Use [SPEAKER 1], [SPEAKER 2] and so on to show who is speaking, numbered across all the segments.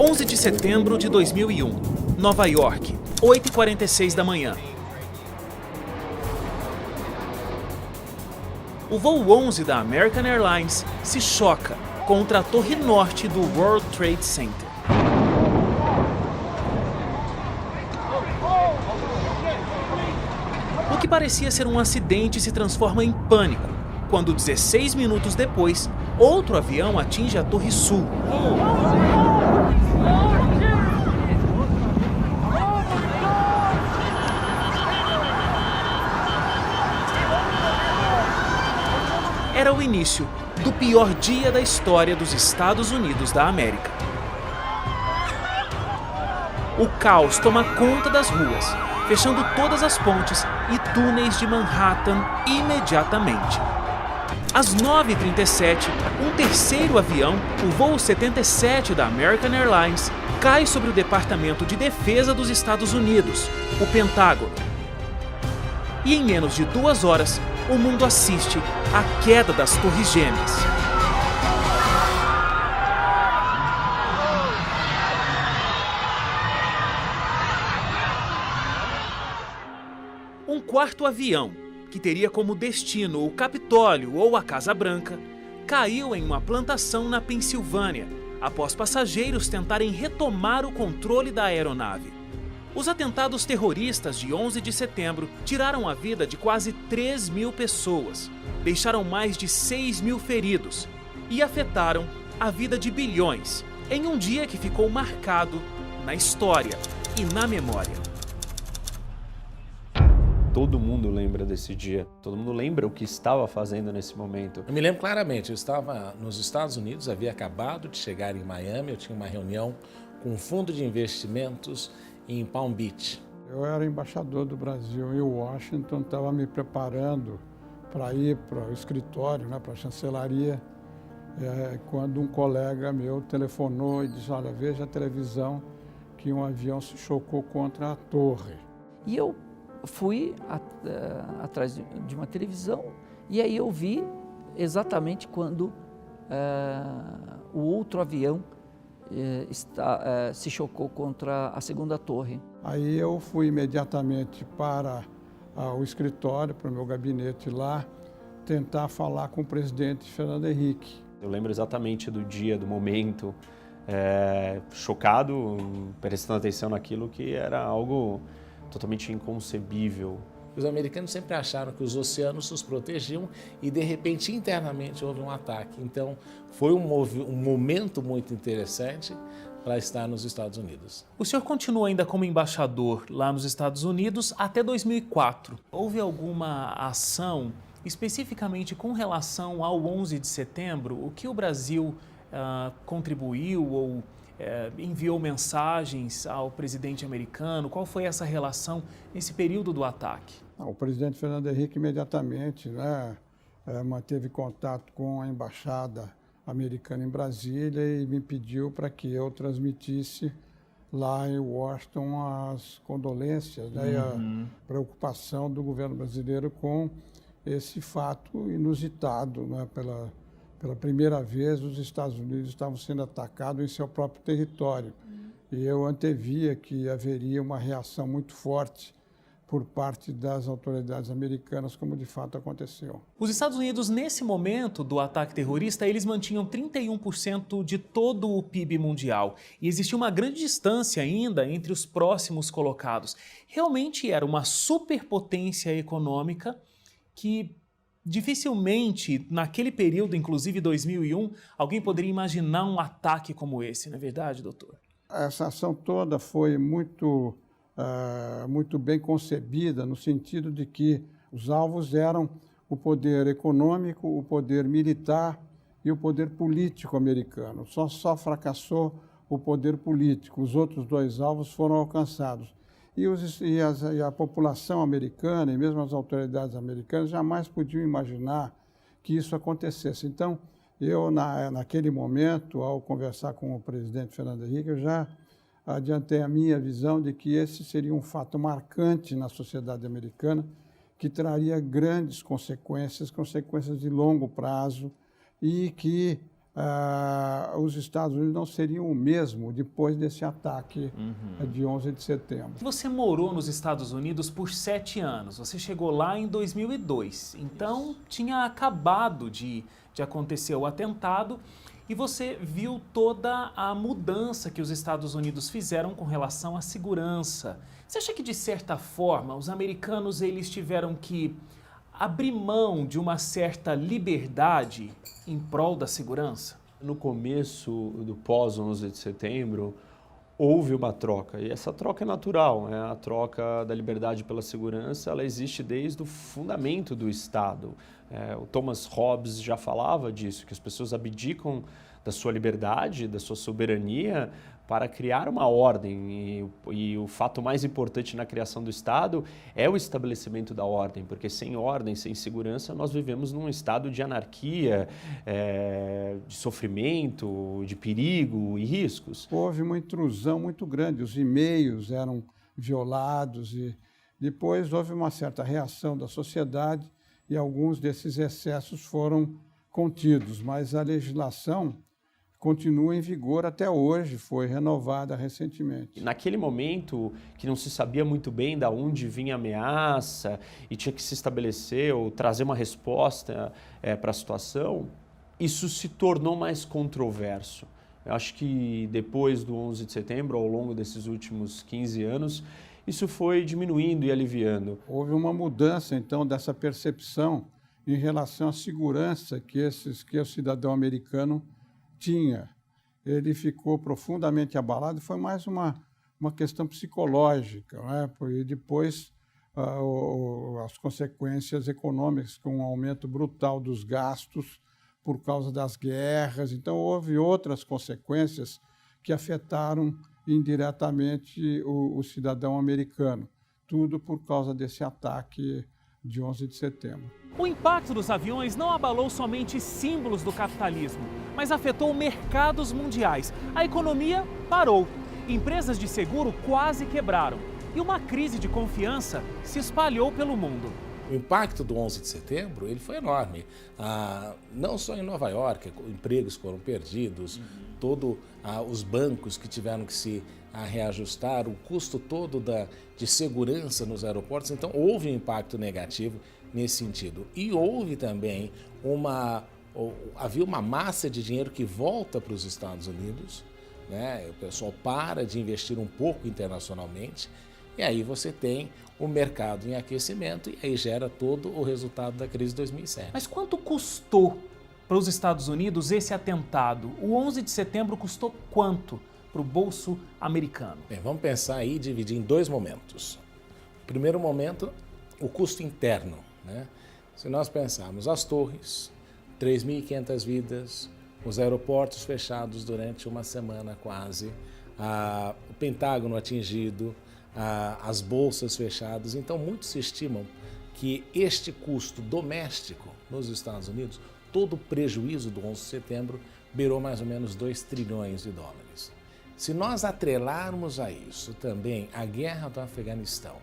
[SPEAKER 1] 11 de setembro de 2001, Nova York, 8h46 da manhã. O voo 11 da American Airlines se choca contra a torre norte do World Trade Center. O que parecia ser um acidente se transforma em pânico, quando 16 minutos depois, outro avião atinge a Torre Sul. Era o início do pior dia da história dos Estados Unidos da América. O caos toma conta das ruas, fechando todas as pontes e túneis de Manhattan imediatamente. Às 9h37, um terceiro avião, o voo 77 da American Airlines, cai sobre o Departamento de Defesa dos Estados Unidos, o Pentágono. E em menos de 2 horas, o mundo assiste à queda das Torres Gêmeas. Um quarto avião, que teria como destino o Capitólio ou a Casa Branca, caiu em uma plantação na Pensilvânia, após passageiros tentarem retomar o controle da aeronave. Os atentados terroristas de 11 de setembro tiraram a vida de quase 3.000 pessoas, deixaram mais de 6.000 feridos e afetaram a vida de bilhões, em um dia que ficou marcado na história e na memória.
[SPEAKER 2] Todo mundo lembra desse dia, todo mundo lembra o que estava fazendo nesse momento.
[SPEAKER 3] Eu me lembro claramente, eu estava nos Estados Unidos, havia acabado de chegar em Miami, eu tinha uma reunião com um fundo de investimentos em Palm Beach.
[SPEAKER 4] Eu era embaixador do Brasil em Washington, estava me preparando para ir para o escritório, para a chancelaria, quando um colega meu telefonou e disse: olha, veja a televisão que um avião se chocou contra a torre.
[SPEAKER 5] E eu fui atrás de uma televisão e aí eu vi exatamente quando o outro avião se chocou contra a segunda torre.
[SPEAKER 4] Aí eu fui imediatamente para o escritório, para o meu gabinete lá, tentar falar com o presidente Fernando Henrique.
[SPEAKER 2] Eu lembro exatamente do dia, do momento, chocado, prestando atenção naquilo que era algo totalmente inconcebível.
[SPEAKER 3] Os americanos sempre acharam que os oceanos os protegiam e, de repente, internamente houve um ataque. Então, foi um momento muito interessante para estar nos Estados Unidos.
[SPEAKER 1] O senhor continua ainda como embaixador lá nos Estados Unidos até 2004. Houve alguma ação especificamente com relação ao 11 de setembro? O que o Brasil contribuiu ou enviou mensagens ao presidente americano? Qual foi essa relação nesse período do ataque?
[SPEAKER 4] O presidente Fernando Henrique imediatamente manteve contato com a embaixada americana em Brasília e me pediu para que eu transmitisse lá em Washington as condolências e a preocupação do governo brasileiro com esse fato inusitado. Pela primeira vez, os Estados Unidos estavam sendo atacados em seu próprio território. E eu antevia que haveria uma reação muito forte por parte das autoridades americanas, como de fato aconteceu.
[SPEAKER 1] Os Estados Unidos, nesse momento do ataque terrorista, eles mantinham 31% de todo o PIB mundial. E existia uma grande distância ainda entre os próximos colocados. Realmente era uma superpotência econômica que dificilmente, naquele período, inclusive 2001, alguém poderia imaginar um ataque como esse, não é verdade, doutor?
[SPEAKER 4] Essa ação toda foi muito bem concebida, no sentido de que os alvos eram o poder econômico, o poder militar e o poder político americano. Só fracassou o poder político, os outros 2 alvos foram alcançados. E a população americana e mesmo as autoridades americanas jamais podiam imaginar que isso acontecesse. Então, eu, naquele momento, ao conversar com o presidente Fernando Henrique, eu já adiantei a minha visão de que esse seria um fato marcante na sociedade americana, que traria grandes consequências de longo prazo e que os Estados Unidos não seriam o mesmo depois desse ataque de 11 de setembro.
[SPEAKER 1] Você morou nos Estados Unidos por 7 anos, você chegou lá em 2002, então tinha acabado de acontecer o atentado e você viu toda a mudança que os Estados Unidos fizeram com relação à segurança. Você acha que, de certa forma, os americanos eles tiveram que abrir mão de uma certa liberdade em prol da segurança?
[SPEAKER 2] No começo do pós-11 de setembro, houve uma troca, e essa troca é natural, né? A troca da liberdade pela segurança, ela existe desde o fundamento do Estado. O Thomas Hobbes já falava disso, que as pessoas abdicam da sua liberdade, da sua soberania, para criar uma ordem, e o fato mais importante na criação do Estado é o estabelecimento da ordem, porque sem ordem, sem segurança, nós vivemos num estado de anarquia, de sofrimento, de perigo e riscos.
[SPEAKER 4] Houve uma intrusão muito grande, os e-mails eram violados e depois houve uma certa reação da sociedade e alguns desses excessos foram contidos, mas a legislação continua em vigor até hoje, foi renovada recentemente.
[SPEAKER 2] Naquele momento que não se sabia muito bem de onde vinha a ameaça e tinha que se estabelecer ou trazer uma resposta para a situação, isso se tornou mais controverso. Eu acho que depois do 11 de setembro, ao longo desses últimos 15 anos, isso foi diminuindo e aliviando.
[SPEAKER 4] Houve uma mudança, então, dessa percepção em relação à segurança que o cidadão americano tinha. Ele ficou profundamente abalado e foi mais uma questão psicológica, né? E depois as consequências econômicas, com um aumento brutal dos gastos por causa das guerras. Então, houve outras consequências que afetaram indiretamente o cidadão americano. Tudo por causa desse ataque de 11 de setembro.
[SPEAKER 1] O impacto dos aviões não abalou somente símbolos do capitalismo, mas afetou mercados mundiais. A economia parou, empresas de seguro quase quebraram e uma crise de confiança se espalhou pelo mundo.
[SPEAKER 3] O impacto do 11 de setembro ele foi enorme, não só em Nova York, empregos foram perdidos, os bancos que tiveram que se reajustar, o custo todo de segurança nos aeroportos, então houve um impacto negativo nesse sentido. E houve também havia uma massa de dinheiro que volta para os Estados Unidos, né? O pessoal para de investir um pouco internacionalmente, e aí você tem o mercado em aquecimento e aí gera todo o resultado da crise de 2007.
[SPEAKER 1] Mas quanto custou para os Estados Unidos esse atentado? O 11 de setembro custou quanto para o bolso americano?
[SPEAKER 3] Bem, vamos pensar aí e dividir em 2 momentos. O primeiro momento, o custo interno, né? Se nós pensarmos as torres, 3.500 vidas, os aeroportos fechados durante uma semana quase, o Pentágono atingido, as bolsas fechadas. Então, muitos estimam que este custo doméstico nos Estados Unidos, todo o prejuízo do 11 de setembro, beirou mais ou menos 2 trilhões de dólares. Se nós atrelarmos a isso também a guerra do Afeganistão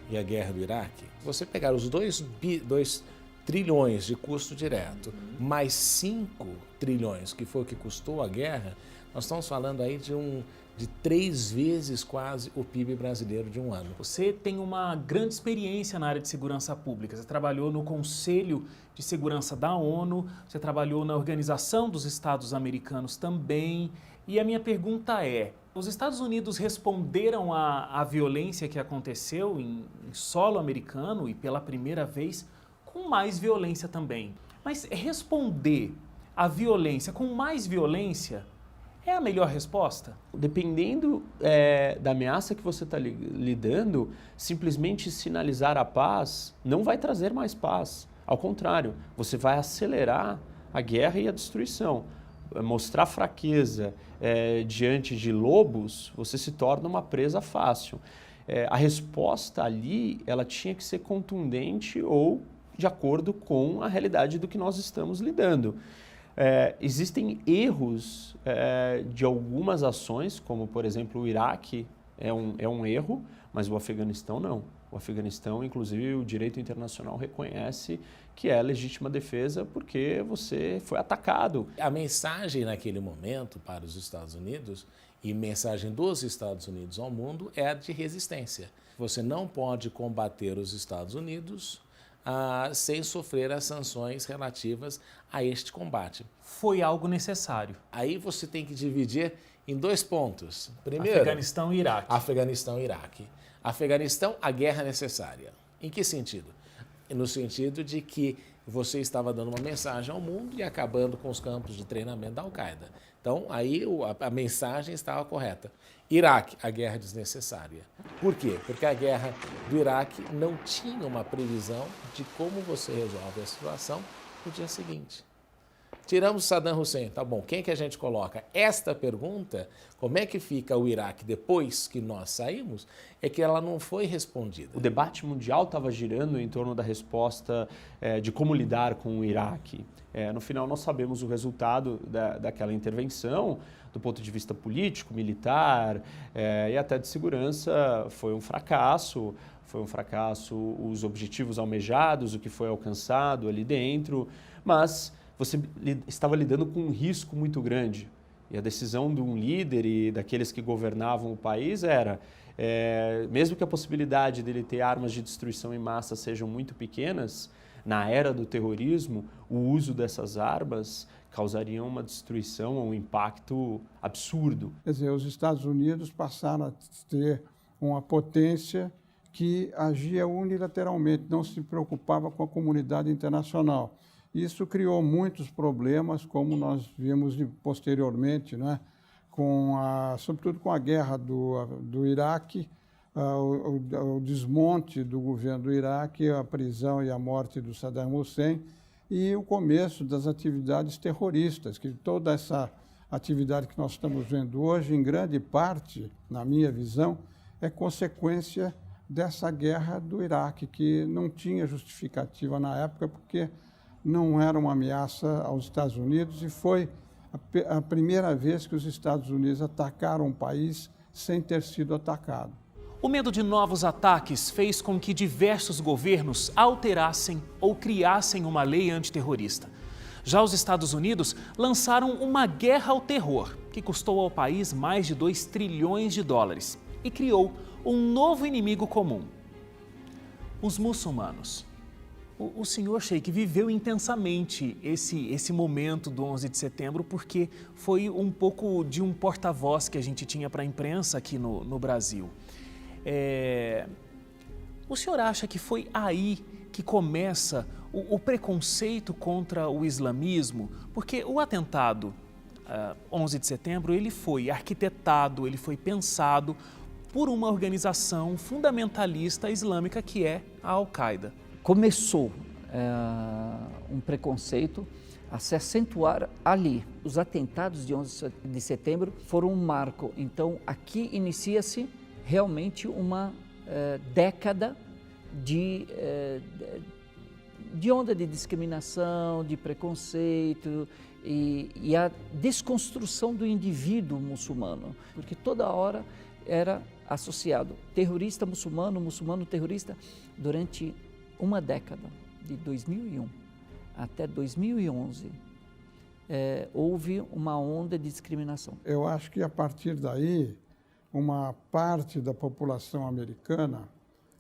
[SPEAKER 3] e a guerra do Iraque, você pegar os 2 trilhões de custo direto, mais 5 trilhões, que foi o que custou a guerra, nós estamos falando aí de 3 vezes quase o PIB brasileiro de um ano.
[SPEAKER 1] Você tem uma grande experiência na área de segurança pública. Você trabalhou no Conselho de Segurança da ONU, você trabalhou na Organização dos Estados Americanos também. E a minha pergunta é, os Estados Unidos responderam à violência que aconteceu em solo americano e pela primeira vez com mais violência também. Mas responder à violência com mais violência é a melhor resposta?
[SPEAKER 2] Dependendo da ameaça que você está lidando, simplesmente sinalizar a paz não vai trazer mais paz. Ao contrário, você vai acelerar a guerra e a destruição. Mostrar fraqueza diante de lobos, você se torna uma presa fácil. A resposta ali, ela tinha que ser contundente ou de acordo com a realidade do que nós estamos lidando. Existem erros de algumas ações, como por exemplo o Iraque é um erro, mas o Afeganistão não. O Afeganistão, inclusive, o direito internacional reconhece que é legítima defesa porque você foi atacado.
[SPEAKER 3] A mensagem naquele momento para os Estados Unidos e mensagem dos Estados Unidos ao mundo é a de resistência. Você não pode combater os Estados Unidos sem sofrer as sanções relativas a este combate.
[SPEAKER 1] Foi algo necessário.
[SPEAKER 3] Aí você tem que dividir em 2 pontos. Primeiro,
[SPEAKER 1] Afeganistão e Iraque.
[SPEAKER 3] Afeganistão e Iraque. Afeganistão, a guerra necessária. Em que sentido? No sentido de que você estava dando uma mensagem ao mundo e acabando com os campos de treinamento da Al-Qaeda. Então, aí a mensagem estava correta. Iraque, a guerra desnecessária. Por quê? Porque a guerra do Iraque não tinha uma previsão de como você resolve a situação no dia seguinte. Tiramos Saddam Hussein, tá bom, quem que a gente coloca? Esta pergunta, como é que fica o Iraque depois que nós saímos, é que ela não foi respondida.
[SPEAKER 2] O debate mundial estava girando em torno da resposta de como lidar com o Iraque. No final, nós sabemos o resultado daquela intervenção, do ponto de vista político, militar e até de segurança, foi um fracasso. Foi um fracasso os objetivos almejados, o que foi alcançado ali dentro, mas você estava lidando com um risco muito grande. E a decisão de um líder e daqueles que governavam o país era, mesmo que a possibilidade dele ter armas de destruição em massa sejam muito pequenas, na era do terrorismo, o uso dessas armas causaria uma destruição, um impacto absurdo.
[SPEAKER 4] Quer dizer, os Estados Unidos passaram a ter uma potência que agia unilateralmente, não se preocupava com a comunidade internacional. Isso criou muitos problemas, como nós vimos posteriormente, né? Sobretudo com a guerra do Iraque, o desmonte do governo do Iraque, a prisão e a morte do Saddam Hussein e o começo das atividades terroristas, que toda essa atividade que nós estamos vendo hoje, em grande parte, na minha visão, é consequência dessa guerra do Iraque, que não tinha justificativa na época, porque não era uma ameaça aos Estados Unidos e foi a primeira vez que os Estados Unidos atacaram um país sem ter sido atacado.
[SPEAKER 1] O medo de novos ataques fez com que diversos governos alterassem ou criassem uma lei antiterrorista. Já os Estados Unidos lançaram uma guerra ao terror, que custou ao país mais de 2 trilhões de dólares e criou um novo inimigo comum: os muçulmanos. O senhor Sheikh viveu intensamente esse momento do 11 de setembro porque foi um pouco de um porta-voz que a gente tinha para a imprensa aqui no Brasil. O senhor acha que foi aí que começa o preconceito contra o islamismo? Porque o atentado 11 de setembro ele foi arquitetado, ele foi pensado por uma organização fundamentalista islâmica que é a Al-Qaeda.
[SPEAKER 5] Começou um preconceito a se acentuar ali. Os atentados de 11 de setembro foram um marco. Então, aqui inicia-se realmente uma década de onda de discriminação, de preconceito e a desconstrução do indivíduo muçulmano, porque toda hora era associado terrorista muçulmano, muçulmano terrorista. Durante uma década, de 2001 até 2011, houve uma onda de discriminação.
[SPEAKER 4] Eu acho que a partir daí, uma parte da população americana,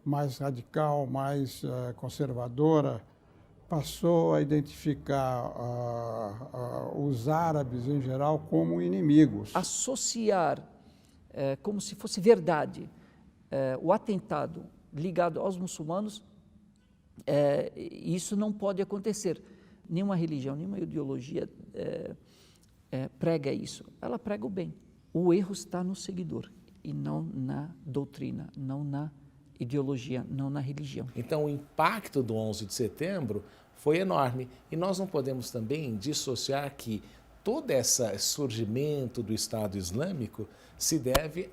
[SPEAKER 4] mais radical, mais conservadora, passou a identificar os árabes em geral como inimigos.
[SPEAKER 5] Associar como se fosse verdade o atentado ligado aos muçulmanos, isso não pode acontecer. Nenhuma religião, nenhuma ideologia prega isso. Ela prega o bem. O erro está no seguidor e não na doutrina, não na ideologia, não na religião.
[SPEAKER 3] Então, o impacto do 11 de setembro foi enorme. E nós não podemos também dissociar que todo esse surgimento do Estado Islâmico se deve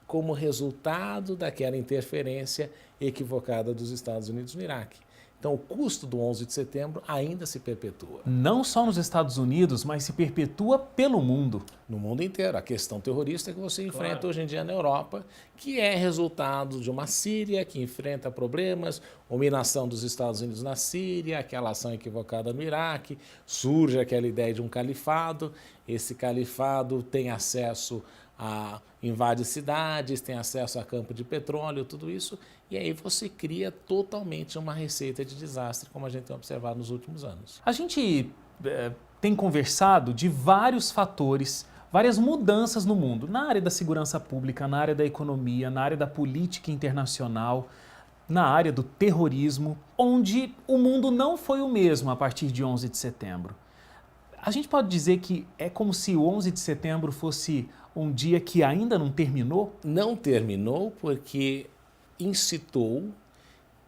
[SPEAKER 3] como resultado daquela interferência equivocada dos Estados Unidos no Iraque. Então, o custo do 11 de setembro ainda se perpetua.
[SPEAKER 1] Não só nos Estados Unidos, mas se perpetua pelo mundo.
[SPEAKER 3] no mundo inteiro. A questão terrorista que você enfrenta hoje em dia na Europa, que é resultado de uma Síria que enfrenta problemas, dominação dos Estados Unidos na Síria, aquela ação equivocada no Iraque, surge aquela ideia de um califado, esse califado tem acesso a invade cidades, tem acesso a campo de petróleo, tudo isso, e aí você cria totalmente uma receita de desastre, como a gente tem observado nos últimos anos.
[SPEAKER 1] A gente tem conversado de vários fatores, várias mudanças no mundo, na área da segurança pública, na área da economia, na área da política internacional, na área do terrorismo, onde o mundo não foi o mesmo a partir de 11 de setembro. A gente pode dizer que é como se o 11 de setembro fosse um dia que ainda não terminou?
[SPEAKER 3] Não terminou porque incitou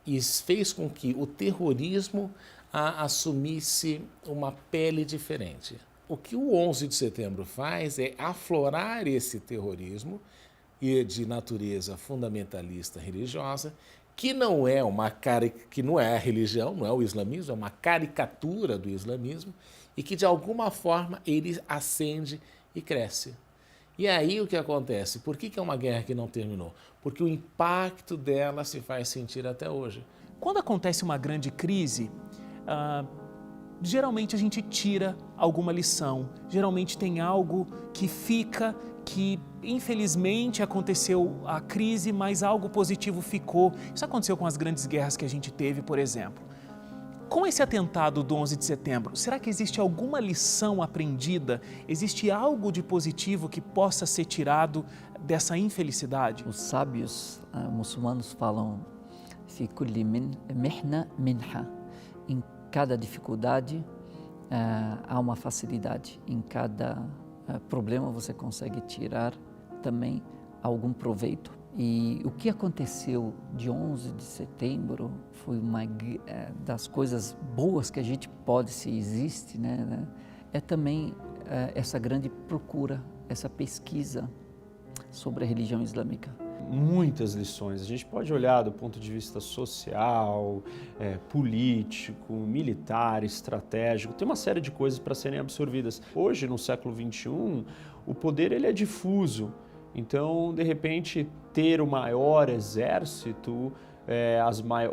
[SPEAKER 3] e fez com que o terrorismo assumisse uma pele diferente. O que o 11 de setembro faz é aflorar esse terrorismo de natureza fundamentalista religiosa, que não é a religião, não é o islamismo, é uma caricatura do islamismo, e que de alguma forma ele ascende e cresce. E aí o que acontece? Por que é uma guerra que não terminou? Porque o impacto dela se faz sentir até hoje.
[SPEAKER 1] Quando acontece uma grande crise, geralmente a gente tira alguma lição, geralmente tem algo que fica, que infelizmente aconteceu a crise, mas algo positivo ficou. Isso aconteceu com as grandes guerras que a gente teve, por exemplo. Com esse atentado do 11 de setembro, será que existe alguma lição aprendida? Existe algo de positivo que possa ser tirado dessa infelicidade?
[SPEAKER 5] Os sábios muçulmanos falam "Fi kulli mihna minha". Em cada dificuldade há uma facilidade. Em cada problema você consegue tirar também algum proveito. E o que aconteceu de 11 de setembro foi uma das coisas boas que a gente pode, se existe, né? É também essa grande procura, essa pesquisa sobre a religião islâmica.
[SPEAKER 2] Muitas lições. A gente pode olhar do ponto de vista social, político, militar, estratégico. Tem uma série de coisas para serem absorvidas. Hoje, no século XXI, o poder ele é difuso. Então, de repente, ter o maior exército,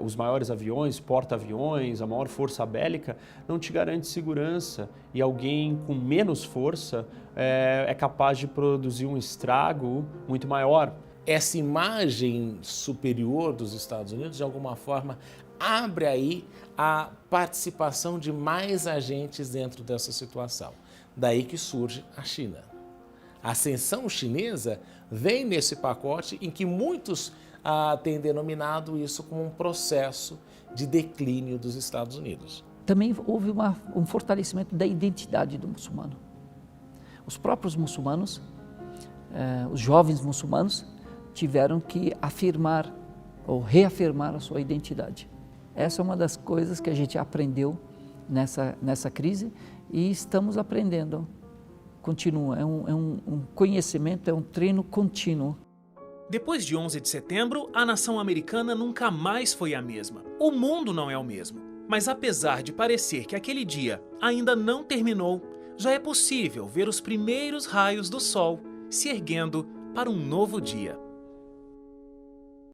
[SPEAKER 2] os maiores aviões, porta-aviões, a maior força bélica, não te garante segurança. E alguém com menos força é capaz de produzir um estrago muito maior.
[SPEAKER 3] Essa imagem superior dos Estados Unidos, de alguma forma, abre aí a participação de mais agentes dentro dessa situação. Daí que surge a China. A ascensão chinesa vem nesse pacote em que muitos têm denominado isso como um processo de declínio dos Estados Unidos.
[SPEAKER 5] Também houve um fortalecimento da identidade do muçulmano. Os próprios muçulmanos, os jovens muçulmanos, tiveram que afirmar ou reafirmar a sua identidade. Essa é uma das coisas que a gente aprendeu nessa crise e estamos aprendendo. Continua, é um conhecimento, é um treino contínuo.
[SPEAKER 1] Depois de 11 de setembro, a nação americana nunca mais foi a mesma. O mundo não é o mesmo. Mas apesar de parecer que aquele dia ainda não terminou, já é possível ver os primeiros raios do sol se erguendo para um novo dia.